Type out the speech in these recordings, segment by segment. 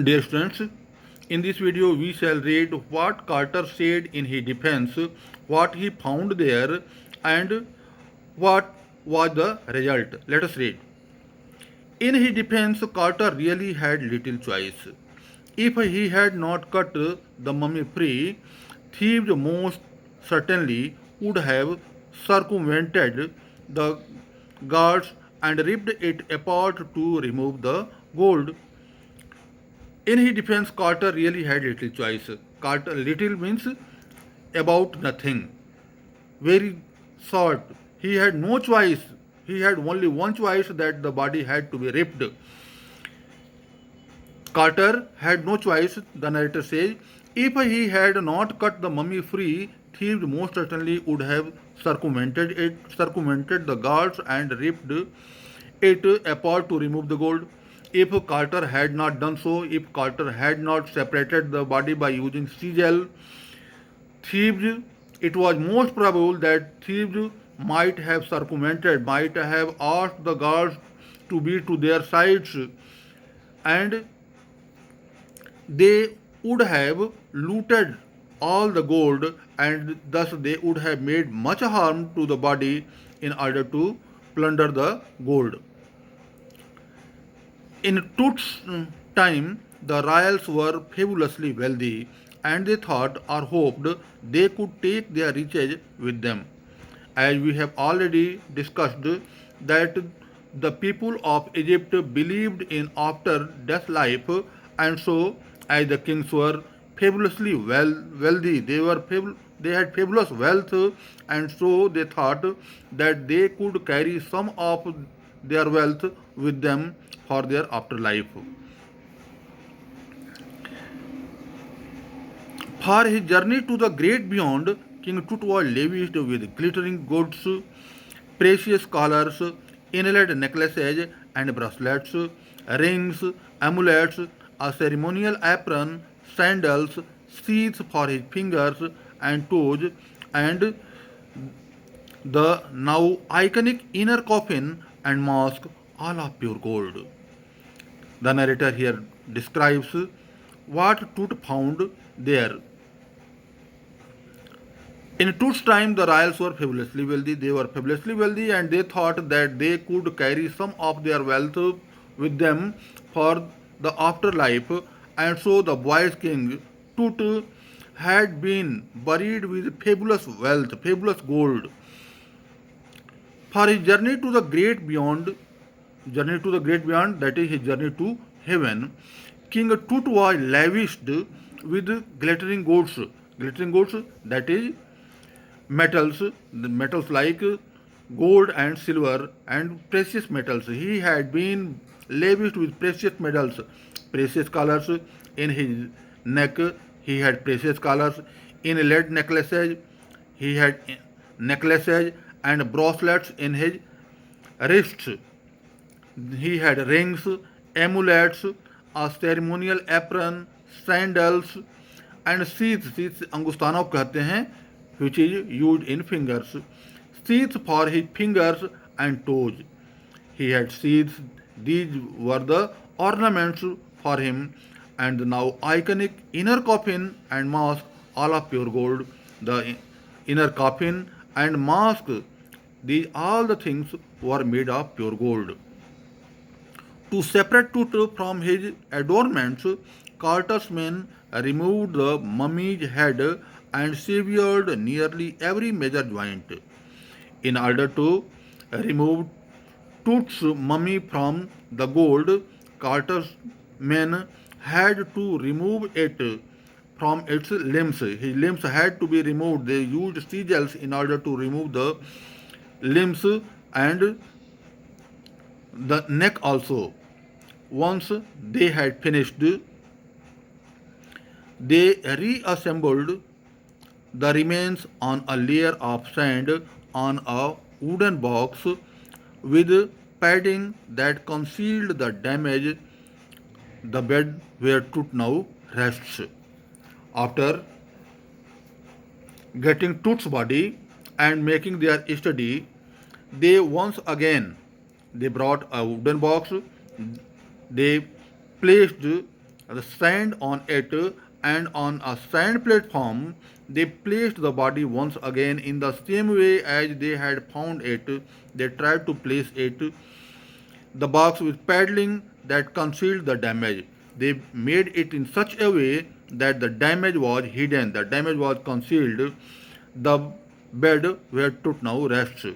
Dear students, in this video we shall read what Carter said in his defense, what he found there, and what was the result. Let us read. In his defense, Carter really had little choice. If he had not cut the mummy free, thieves most certainly would have circumvented the guards and ripped it apart to remove the gold. In his defense, Carter really had little choice. Carter little means about nothing. Very short. He had no choice. He had only one choice that the body had to be ripped. Carter had no choice, the narrator says. If he had not cut the mummy free, thieves most certainly would have circumvented the guards and ripped it apart to remove the gold. If Carter had not done so, if Carter had not separated the body by using sigil, thieves, it was most probable that thieves might have circumvented, might have asked the guards to be to their sides, and they would have looted all the gold, and thus they would have made much harm to the body in order to plunder the gold. In Tut's time, the royals were fabulously wealthy, and they thought or hoped they could take their riches with them. As we have already discussed, that the people of Egypt believed in after death life, and so as the kings were fabulously wealthy, they had fabulous wealth, and so they thought that they could carry some of their wealth with them for their afterlife. For his journey to the great beyond, King Tut was lavished with glittering goods, precious collars, inlaid necklaces and bracelets, rings, amulets, a ceremonial apron, sandals, sheaths for his fingers and toes, and the now iconic inner coffin and mask, all of pure gold. The narrator here describes what Tut found there. In Tut's time, the royals were fabulously wealthy. They were fabulously wealthy, and they thought that they could carry some of their wealth with them for the afterlife. And so the wise king Tut had been buried with fabulous wealth, fabulous gold. For his journey to the great beyond, that is his journey to heaven, King Tut was lavished with glittering goods, that is metals, the metals like gold and silver and precious metals. He had been lavished with precious metals, precious collars in his neck. He had precious collars in lead necklaces. He had necklaces and bracelets in his wrists. He had rings, amulets, a ceremonial apron, sandals, and sheaths. Sheaths अंगुस्तानों को कहते हैं, which is used in fingers. Sheaths for his fingers and toes. He had sheaths. These were the ornaments for him, and the now iconic inner coffin and mask, all of pure gold. The inner coffin and mask, these all the things were made of pure gold. To separate Tut from his adornments, Carter's men removed the mummy's head and severed nearly every major joint. In order to remove Tut's mummy from the gold, Carter's men had to remove it from its limbs. His limbs had to be removed. They used sigils in order to remove the limbs and the neck also. Once they had finished, they reassembled the remains on a layer of sand on a wooden box with padding that concealed the damage, the bed where Tut now rests. After getting Tut's body and making their study, they once again they brought a wooden box. They placed the sand on it, and on a sand platform they placed the body once again in the same way as they had found it. They tried to place it, the box with paddling that concealed the damage. They made it in such a way that the damage was hidden, the damage was concealed. The bed where Tut now rests.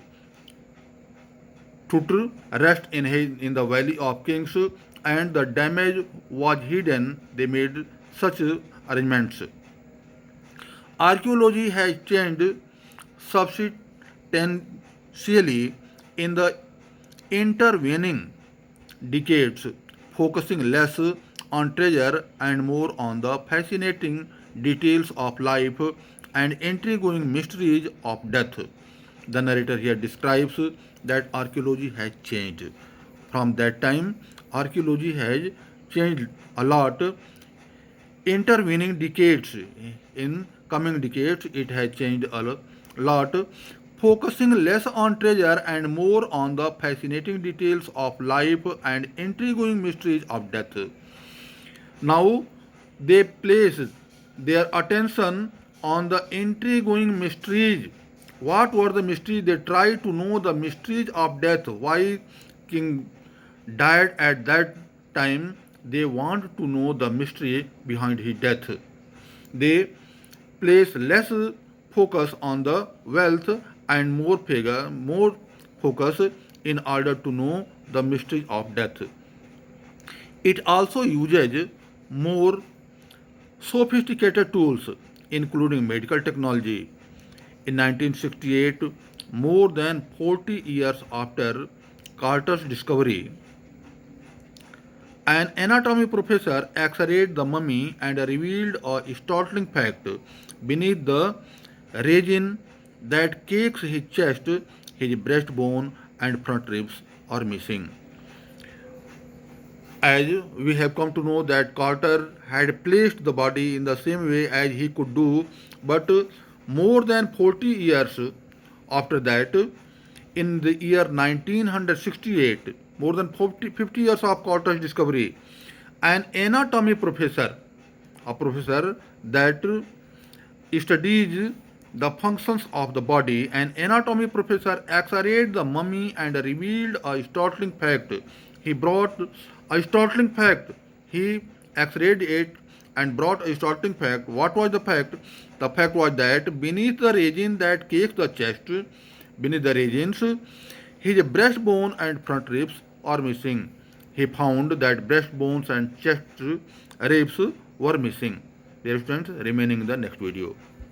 Tut rests in the valley of kings, and the damage was hidden. They made such arrangements. Archaeology has changed substantially in the intervening decades, focusing less on treasure and more on the fascinating details of life and intriguing mysteries of death. The narrator here describes that archaeology has changed. From that time, archaeology has changed a lot. Intervening decades, in coming decades, it has changed a lot, focusing less on treasure and more on the fascinating details of life and intriguing mysteries of death. Now they place their attention on the intriguing mysteries. What were the mysteries? They try to know the mysteries of death. Why king died at that time? They want to know the mystery behind his death. They place less focus on the wealth and more focus in order to know the mystery of death. It also uses more sophisticated tools, including medical technology. In 1968, more than 40 years after Carter's discovery, an anatomy professor x-rayed the mummy and revealed a startling fact. Beneath the region that cakes his chest, his breastbone and front ribs are missing. As we have come to know that Carter had placed the body in the same way as he could do, but more than 40 years after that, in the year 1968, more than 50 years of Carter's discovery, an anatomy professor, a professor that studies the functions of the body, an anatomy professor x-rayed the mummy and revealed a startling fact. He brought a startling fact. He x-rayed it and brought a startling fact. What was the fact? The fact was that beneath the region that cakes the chest, beneath the regions, his breastbone and front ribs are missing. He found that breastbones and chest ribs were missing. Dear students, remaining in the next video.